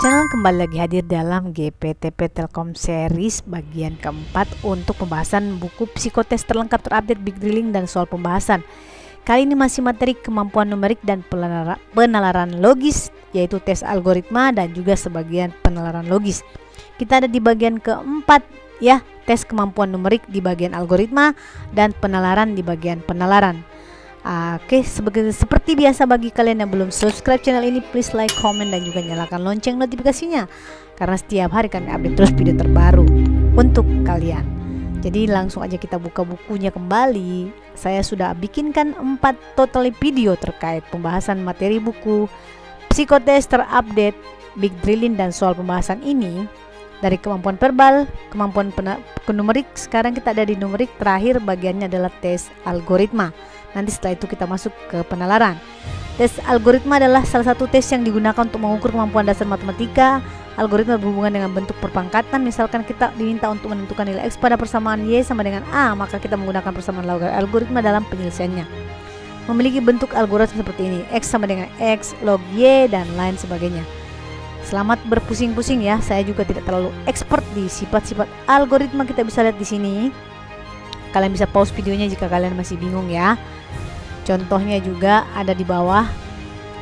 Channel kembali lagi hadir dalam GPTP Telkom Series bagian keempat untuk pembahasan buku psikotes terlengkap terupdate Big Drilling dan soal pembahasan. Kali ini masih materi kemampuan numerik dan penalaran logis, yaitu tes algoritma dan juga sebagian penalaran logis. Kita ada di bagian keempat ya, tes kemampuan numerik di bagian algoritma dan penalaran di bagian penalaran. Oke, seperti biasa bagi kalian yang belum subscribe channel ini, please like, comment, dan juga nyalakan lonceng notifikasinya, karena setiap hari kami update terus video terbaru untuk kalian. Jadi langsung aja kita buka bukunya kembali. Saya sudah bikinkan 4 total video terkait pembahasan materi buku psikotes terupdate Big Drilling dan soal pembahasan ini. Dari kemampuan verbal, kemampuan numerik, sekarang kita ada di numerik, terakhir bagiannya adalah tes algoritma. Nanti setelah itu kita masuk ke penalaran. Tes algoritma adalah salah satu tes yang digunakan untuk mengukur kemampuan dasar matematika. Algoritma berhubungan dengan bentuk perpangkatan. Misalkan kita diminta untuk menentukan nilai X pada persamaan Y sama dengan A, maka kita menggunakan persamaan algoritma dalam penyelesaiannya. Memiliki bentuk algoritma seperti ini, X sama dengan X log Y dan lain sebagainya. Selamat berpusing-pusing ya. Saya juga tidak terlalu expert di sifat-sifat algoritma. Kita bisa lihat di sini. Kalian bisa pause videonya jika kalian masih bingung ya. Contohnya juga ada di bawah.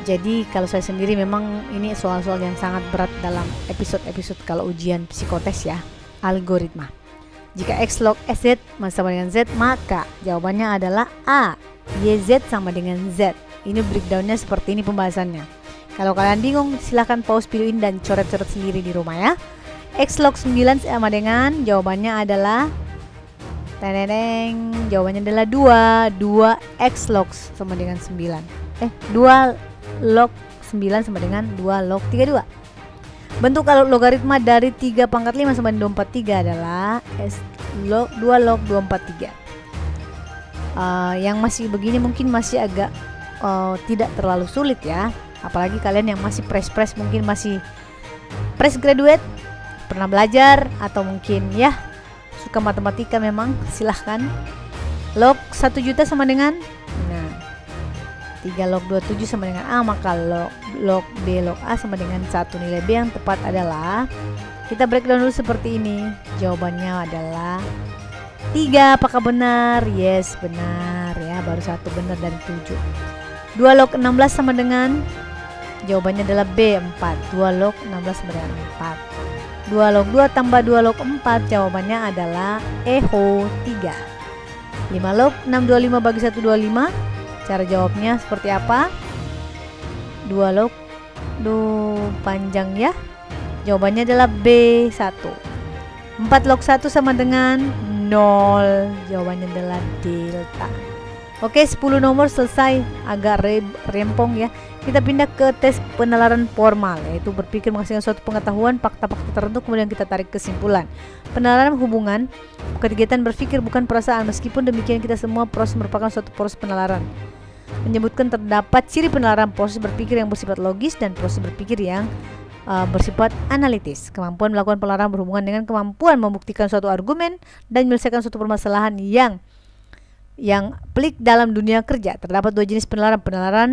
Jadi kalau saya sendiri memang ini soal-soal yang sangat berat dalam episode-episode kalau ujian psikotes ya, algoritma. Jika X log SZ sama dengan Z, maka jawabannya adalah A. YZ sama dengan Z. Ini breakdownnya seperti ini pembahasannya. Kalau kalian bingung, silahkan pause video ini dan coret-coret sendiri di rumah ya. X log 9 sama dengan jawabannya adalah jawabannya adalah 2 X log sama dengan 9. 2 log 9 sama dengan 2 log 32. Bentuk logaritma dari 3 pangkat 5 sama dengan 243 adalah S log 2 log 243. Yang masih begini mungkin masih agak tidak terlalu sulit ya. Apalagi kalian yang masih fresh mungkin masih fresh graduate, pernah belajar atau mungkin ya suka matematika, memang silahkan. Log 1 juta sama dengan 3 log 27 sama dengan A, maka log B log A sama dengan 1 nilai B yang tepat adalah, kita breakdown dulu seperti ini. Jawabannya adalah 3. Apakah benar? Yes, benar ya, baru 1 benar dari 7. 2 log 16 sama dengan, jawabannya adalah B 4. 2 log 16 sama dengan 4. 2 log 2 tambah 2 log 4, jawabannya adalah EHO 3. 5 log 625 bagi 125. Cara jawabnya seperti apa? 2 log panjang ya. Jawabannya adalah B1. 4 log 1 sama dengan 0. Jawabannya adalah delta. Oke, 10 nomor selesai, agak rempong ya. Kita pindah ke tes penalaran formal, yaitu berpikir menghasilkan suatu pengetahuan fakta-fakta tertentu kemudian kita tarik kesimpulan. Penalaran hubungan, kegiatan berpikir bukan perasaan. Meskipun demikian, kita semua proses merupakan suatu proses penalaran. Menyebutkan terdapat ciri penalaran: proses berpikir yang bersifat logis dan proses berpikir yang bersifat analitis. Kemampuan melakukan penalaran berhubungan dengan kemampuan membuktikan suatu argumen dan menyelesaikan suatu permasalahan yang pelik dalam dunia kerja. Terdapat 2 jenis penalaran: penalaran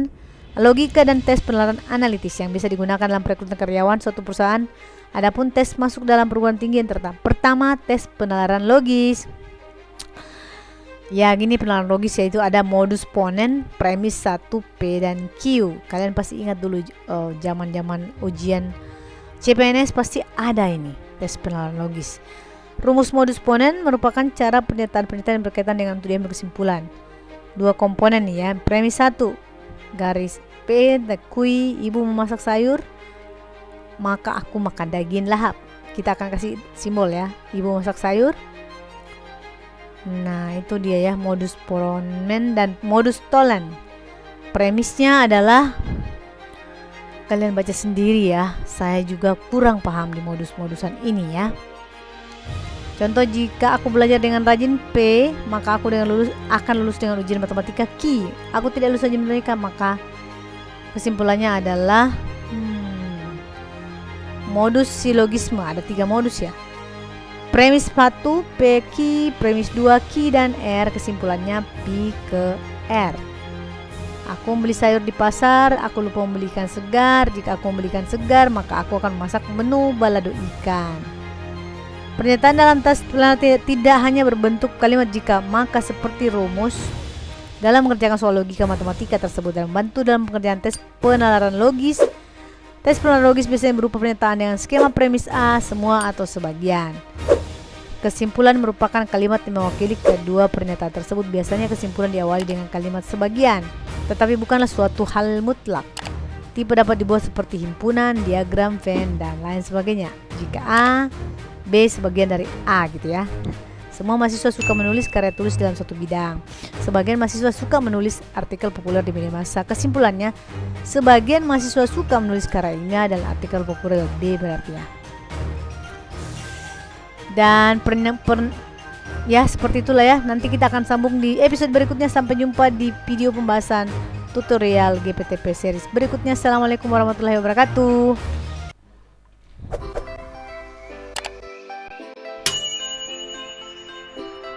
logika dan tes penalaran analitis yang bisa digunakan dalam perekrutan karyawan suatu perusahaan. Adapun tes masuk dalam perguruan tinggi yang pertama, tes penalaran logis. Ya, gini penalaran logis, yaitu ada modus ponens, premis 1, P dan Q. Kalian pasti ingat dulu zaman-zaman ujian CPNS pasti ada ini tes penalaran logis. Rumus modus ponens merupakan cara pernyataan-pernyataan yang berkaitan dengan tujuan berkesimpulan. 2 komponen ya. Premis 1, garis P, kui, ibu memasak sayur, maka aku makan daging lahap. Kita akan kasih simbol ya, ibu masak sayur. Nah, itu dia ya, modus ponens dan modus tollens. Premisnya adalah, kalian baca sendiri ya, saya juga kurang paham di modus-modusan ini ya. Contoh, jika aku belajar dengan rajin P, maka aku akan lulus dengan ujian matematika Q. Aku tidak lulus ujian matematika, maka kesimpulannya adalah modus silogisme. Ada 3 modus ya. Premis 1 P Q, premis 2 Q dan R. Kesimpulannya P ke R. Aku membeli sayur di pasar, aku lupa membeli ikan segar. Jika aku membeli ikan segar, maka aku akan memasak menu balado ikan. Pernyataan dalam tes tidak hanya berbentuk kalimat jika, maka seperti rumus dalam mengerjakan soal logika matematika tersebut dan membantu dalam pengerjaan tes penalaran logis. Tes penalaran logis biasanya berupa pernyataan dengan skema premis A, semua atau sebagian. Kesimpulan merupakan kalimat yang mewakili kedua pernyataan tersebut. Biasanya kesimpulan diawali dengan kalimat sebagian, tetapi bukanlah suatu hal mutlak. Tipe dapat dibuat seperti himpunan, diagram Venn, dan lain sebagainya. Jika A, B sebagian dari A gitu ya. Semua mahasiswa suka menulis karya tulis dalam suatu bidang. Sebagian mahasiswa suka menulis artikel populer di media massa. Kesimpulannya, sebagian mahasiswa suka menulis karya ilmiah dan artikel populer. D berarti ya. Dan ya seperti itulah ya. Nanti kita akan sambung di episode berikutnya. Sampai jumpa di video pembahasan tutorial GPTP series berikutnya. Assalamualaikum warahmatullahi wabarakatuh.